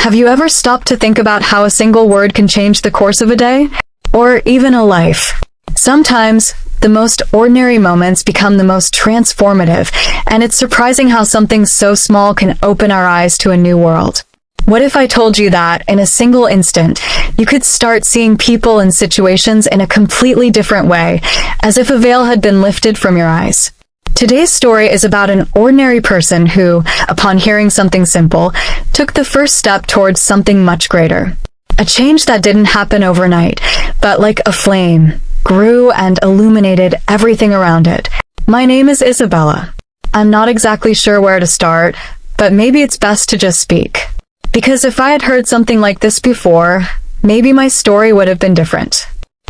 Have you ever stopped to think about how a single word can change the course of a day? Or even a life? Sometimes, the most ordinary moments become the most transformative, and it's surprising how something so small can open our eyes to a new world. What if I told you that, in a single instant, you could start seeing people and situations in a completely different way, as if a veil had been lifted from your eyes? Today's story is about an ordinary person who, upon hearing something simple, took the first step towards something much greater. A change that didn't happen overnight, but like a flame, grew and illuminated everything around it. My name is Isabella. I'm not exactly sure where to start, but maybe it's best to just speak. Because if I had heard something like this before, maybe my story would have been different.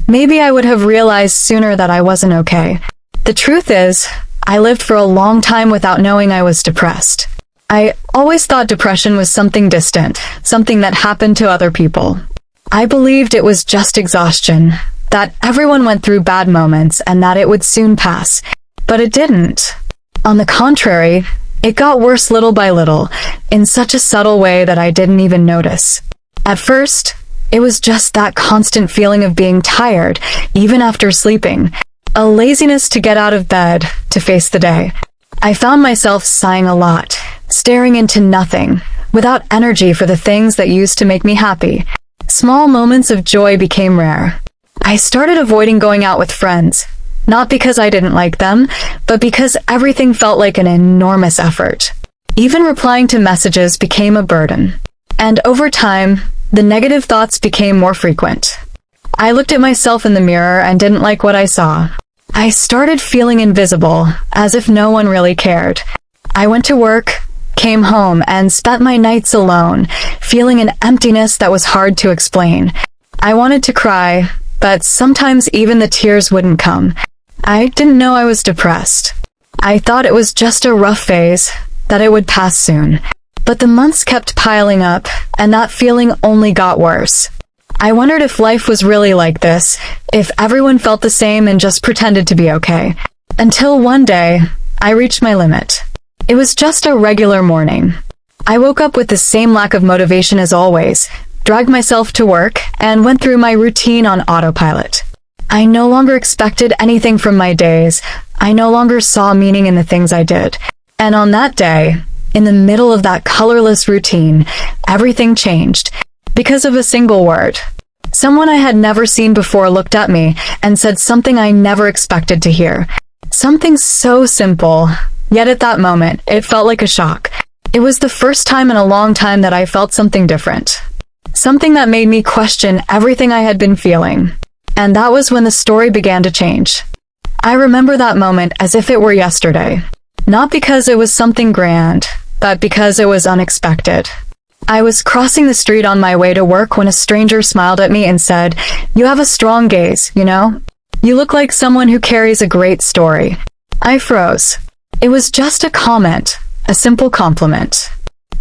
Maybe I would have realized sooner that I wasn't okay. The truth is, I lived for a long time without knowing I was depressed. I always thought depression was something distant, something that happened to other people. I believed it was just exhaustion, that everyone went through bad moments and that it would soon pass. But it didn't. On the contrary, it got worse little by little, in such a subtle way that I didn't even notice. At first, it was just that constant feeling of being tired, even after sleeping. A laziness to get out of bed, to face the day. I found myself sighing a lot, staring into nothing, without energy for the things that used to make me happy. Small moments of joy became rare. I started avoiding going out with friends, not because I didn't like them, but because everything felt like an enormous effort. Even replying to messages became a burden. And over time, the negative thoughts became more frequent. I looked at myself in the mirror and didn't like what I saw. I started feeling invisible, as if no one really cared. I went to work, came home, and spent my nights alone, feeling an emptiness that was hard to explain. I wanted to cry, but sometimes even the tears wouldn't come. I didn't know I was depressed. I thought it was just a rough phase, that it would pass soon. But the months kept piling up, and that feeling only got worse. I wondered if life was really like this, if everyone felt the same and just pretended to be okay. Until one day, I reached my limit. It was just a regular morning. I woke up with the same lack of motivation as always, dragged myself to work, and went through my routine on autopilot. I no longer expected anything from my days. I no longer saw meaning in the things I did. And on that day, in the middle of that colorless routine, everything changed. Because of a single word. Someone I had never seen before looked at me and said something I never expected to hear. Something so simple, yet at that moment, it felt like a shock. It was the first time in a long time that I felt something different. Something that made me question everything I had been feeling. And that was when the story began to change. I remember that moment as if it were yesterday. Not because it was something grand, but because it was unexpected. I was crossing the street on my way to work when a stranger smiled at me and said, "You have a strong gaze, you know? You look like someone who carries a great story." I froze. It was just a comment, a simple compliment.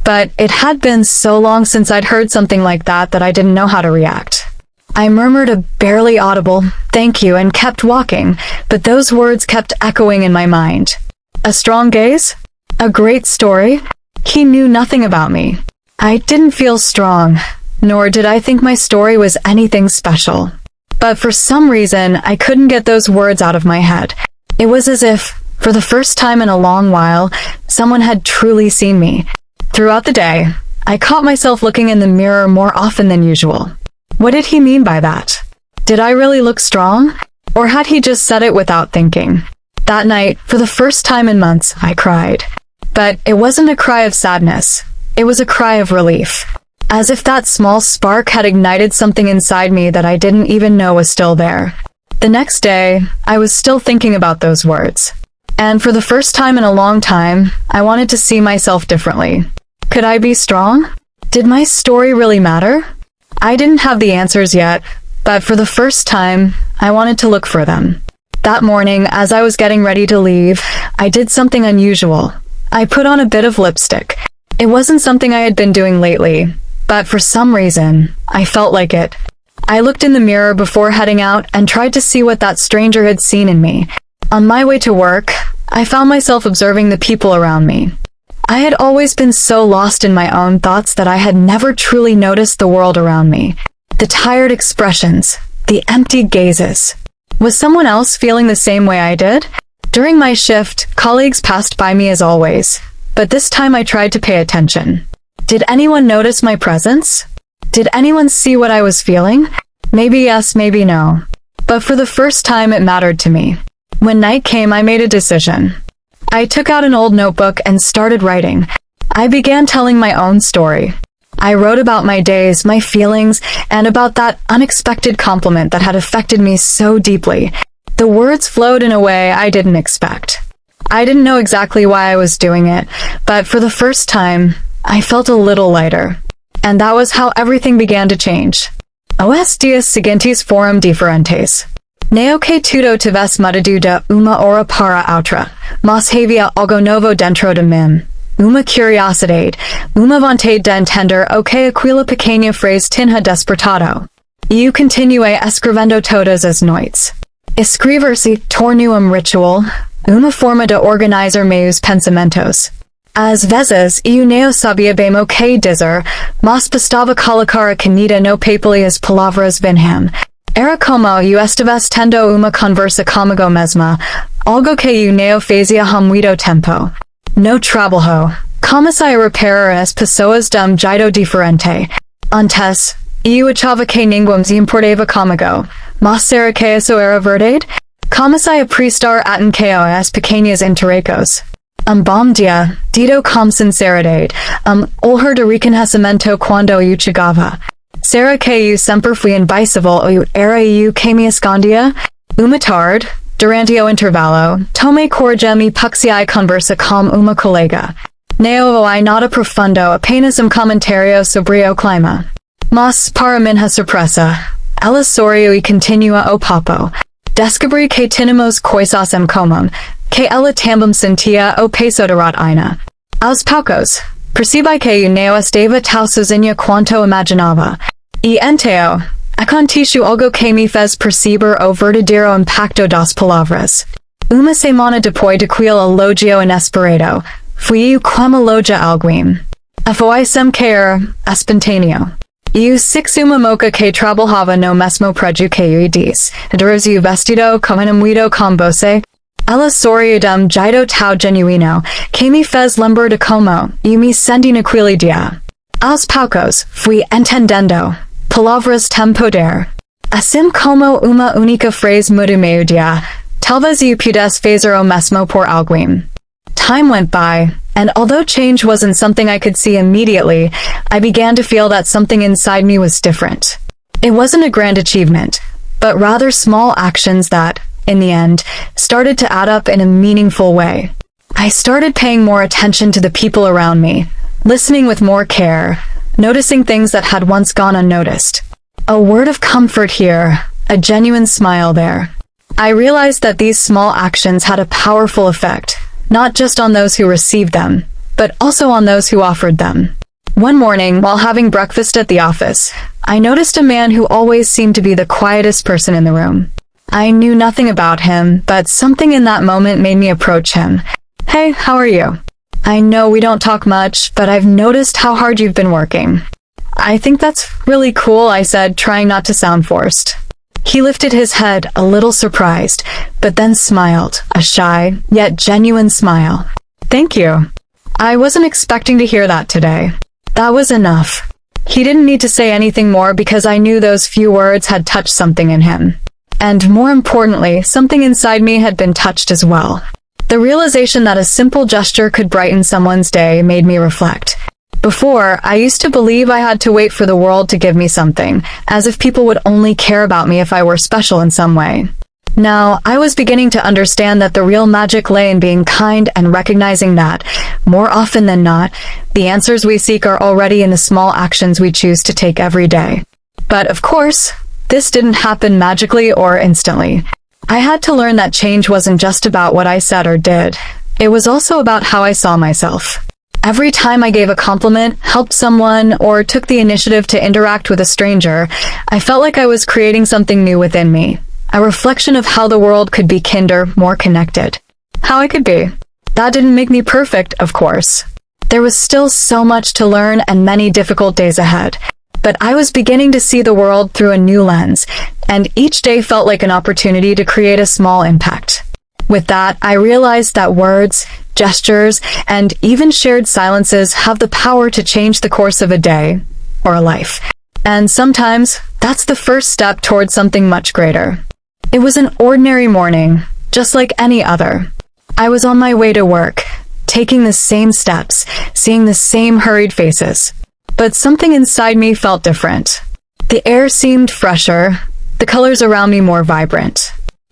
But it had been so long since I'd heard something like that I didn't know how to react. I murmured a barely audible, "Thank you," and kept walking, but those words kept echoing in my mind. A strong gaze? A great story? He knew nothing about me. I didn't feel strong, nor did I think my story was anything special. But for some reason, I couldn't get those words out of my head. It was as if, for the first time in a long while, someone had truly seen me. Throughout the day, I caught myself looking in the mirror more often than usual. What did he mean by that? Did I really look strong? Or had he just said it without thinking? That night, for the first time in months, I cried. But it wasn't a cry of sadness. It was a cry of relief. As if that small spark had ignited something inside me that I didn't even know was still there. The next day, I was still thinking about those words. And for the first time in a long time, I wanted to see myself differently. Could I be strong? Did my story really matter? I didn't have the answers yet, but for the first time, I wanted to look for them. That morning, as I was getting ready to leave, I did something unusual. I put on a bit of lipstick. It wasn't something I had been doing lately, but for some reason, I felt like it. I looked in the mirror before heading out and tried to see what that stranger had seen in me. On my way to work, I found myself observing the people around me. I had always been so lost in my own thoughts that I had never truly noticed the world around me. The tired expressions, the empty gazes. Was someone else feeling the same way I did? During my shift, colleagues passed by me as always, but this time I tried to pay attention. Did anyone notice my presence? Did anyone see what I was feeling? Maybe yes, maybe no. But for the first time it mattered to me. When night came, I made a decision. I took out an old notebook and started writing. I began telling my own story. I wrote about my days, my feelings, and about that unexpected compliment that had affected me so deeply. The words flowed in a way I didn't expect. I didn't know exactly why I was doing it, but for the first time, I felt a little lighter. And that was how everything began to change. Os dias seguintes foram diferentes. Neo que tudo tivesse mudado de uma hora para outra, mas havia algo novo dentro de mim. Uma curiosidade, uma vontade de entender o que aquela pequena frase tinha despertado. Eu continuei escrevendo todas as noites. Escrever-se tornou ritual, uma forma de organizar meus pensamentos. Às vezes, eu não sabia bem o que dizer, mas bastava colocar a caneta no papel e as palavras vinham. Era como eu estivesse tendo uma conversa comigo mesma, algo que eu não fazia há muito tempo. No trabalho, comecei a reparar as pessoas de jeito diferente. Antes, eu achava que ninguém se importava comigo, mas será que isso era verdade? Comecei a prestar atenção às pequenas interacos. Bom dia, dito com sinceridade, olhar de reconhecimento quando eu chegava. Será que eu sempre fui invisível ou era eu que me escondia? Uma tarde, durante o intervalo, tomei coragem e puxei conversa com uma colega. Não houve nada profundo, apenas comentário sobre o clima. Mas, para minha surpresa, ela sorriu e continua o papo. Descobri que tínhamos coisas em comum, que ela também sentia o peso da rotina. Aos poucos, percebi que eu não estava tão sozinha quanto imaginava. E então, aconteceu algo que me fez perceber o verdadeiro impacto das palavras. Uma semana depois daquele elogio inesperado, fui eu como elogia alguém. Foi sem querer, espontâneo. Eu sexi uma moça que trabalhava no mesmo prédio que eu disse, o vestido combinado com você. Ela sorriu de jeito tão genuíno, que me fez lembrar de como eu me senti naquele dia. Aos poucos, fui entendendo. Palavras têm poder. Assim como uma única frase muda meu dia, talvez eu pudesse fazer o mesmo por alguém. Time went by, and although change wasn't something I could see immediately, I began to feel that something inside me was different. It wasn't a grand achievement, but rather small actions that, in the end, started to add up in a meaningful way. I started paying more attention to the people around me, listening with more care, noticing things that had once gone unnoticed. A word of comfort here, a genuine smile there. I realized that these small actions had a powerful effect, not just on those who received them, but also on those who offered them. One morning, while having breakfast at the office, I noticed a man who always seemed to be the quietest person in the room. I knew nothing about him, but something in that moment made me approach him. Hey, how are you? I know we don't talk much, but I've noticed how hard you've been working. I think that's really cool, I said, trying not to sound forced. He lifted his head, a little surprised, but then smiled, a shy, yet genuine smile. Thank you. I wasn't expecting to hear that today. That was enough. He didn't need to say anything more because I knew those few words had touched something in him. And more importantly, something inside me had been touched as well. The realization that a simple gesture could brighten someone's day made me reflect. Before, I used to believe I had to wait for the world to give me something, as if people would only care about me if I were special in some way. Now, I was beginning to understand that the real magic lay in being kind and recognizing that, more often than not, the answers we seek are already in the small actions we choose to take every day. But of course, this didn't happen magically or instantly. I had to learn that change wasn't just about what I said or did. It was also about how I saw myself. Every time I gave a compliment, helped someone, or took the initiative to interact with a stranger, I felt like I was creating something new within me. A reflection of how the world could be kinder, more connected. How I could be. That didn't make me perfect, of course. There was still so much to learn and many difficult days ahead. But I was beginning to see the world through a new lens, and each day felt like an opportunity to create a small impact. With that, I realized that words, gestures, and even shared silences have the power to change the course of a day or a life. And sometimes, that's the first step towards something much greater. It was an ordinary morning, just like any other. I was on my way to work, taking the same steps, seeing the same hurried faces. But something inside me felt different. The air seemed fresher, the colors around me more vibrant.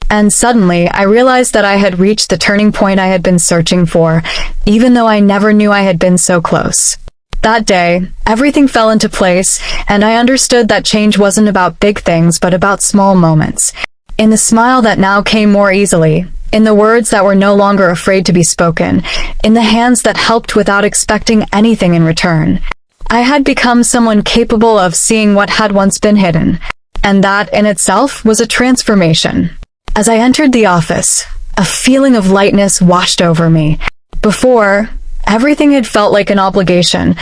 And suddenly, I realized that I had reached the turning point I had been searching for, even though I never knew I had been so close. That day, everything fell into place, and I understood that change wasn't about big things but about small moments. In the smile that now came more easily, in the words that were no longer afraid to be spoken, in the hands that helped without expecting anything in return. I had become someone capable of seeing what had once been hidden, and that in itself was a transformation. As I entered the office, a feeling of lightness washed over me. Before, everything had felt like an obligation,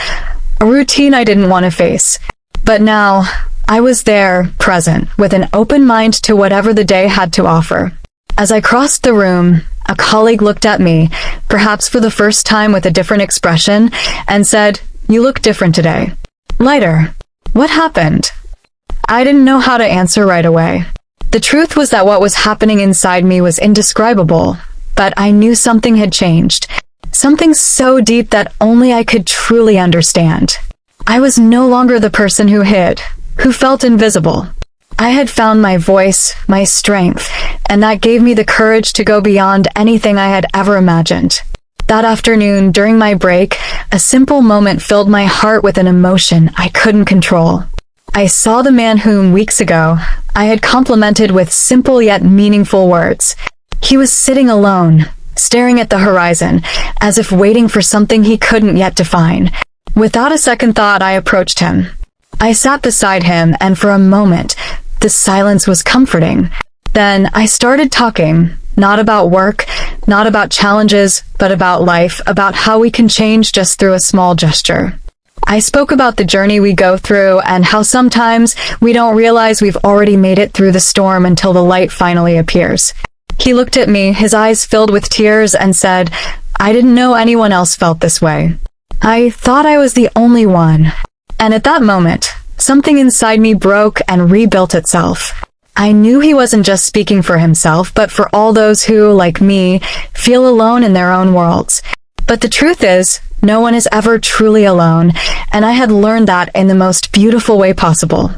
a routine I didn't want to face. But now, I was there, present, with an open mind to whatever the day had to offer. As I crossed the room, a colleague looked at me, perhaps for the first time with a different expression, and said, "You look different today. Lighter. What happened?" I didn't know how to answer right away. The truth was that what was happening inside me was indescribable, but I knew something had changed. Something so deep that only I could truly understand. I was no longer the person who hid, who felt invisible. I had found my voice, my strength, and that gave me the courage to go beyond anything I had ever imagined. That afternoon, during my break, a simple moment filled my heart with an emotion I couldn't control. I saw the man whom, weeks ago, I had complimented with simple yet meaningful words. He was sitting alone, staring at the horizon, as if waiting for something he couldn't yet define. Without a second thought, I approached him. I sat beside him, and for a moment, the silence was comforting. Then I started talking, not about work, not about challenges, but about life, about how we can change just through a small gesture. I spoke about the journey we go through and how sometimes we don't realize we've already made it through the storm until the light finally appears. He looked at me, his eyes filled with tears, and said, "I didn't know anyone else felt this way. I thought I was the only one." And at that moment, something inside me broke and rebuilt itself. I knew he wasn't just speaking for himself, but for all those who, like me, feel alone in their own worlds. But the truth is, no one is ever truly alone, and I had learned that in the most beautiful way possible.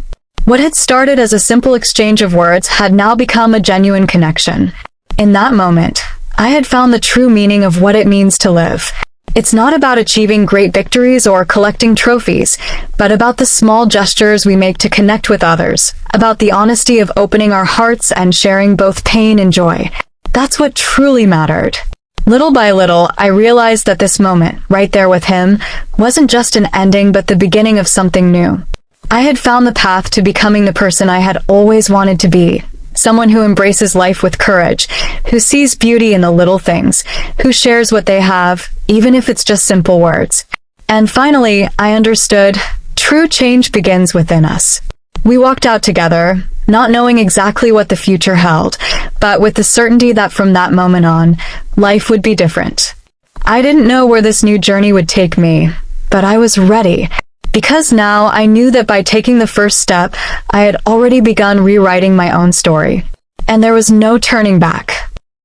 What had started as a simple exchange of words had now become a genuine connection. In that moment, I had found the true meaning of what it means to live. It's not about achieving great victories or collecting trophies, but about the small gestures we make to connect with others, about the honesty of opening our hearts and sharing both pain and joy. That's what truly mattered. Little by little, I realized that this moment, right there with him, wasn't just an ending but the beginning of something new. I had found the path to becoming the person I had always wanted to be. Someone who embraces life with courage, who sees beauty in the little things, who shares what they have, even if it's just simple words. And finally, I understood, true change begins within us. We walked out together, not knowing exactly what the future held, but with the certainty that from that moment on, life would be different. I didn't know where this new journey would take me, but I was ready. Because now I knew that by taking the first step, I had already begun rewriting my own story. And there was no turning back.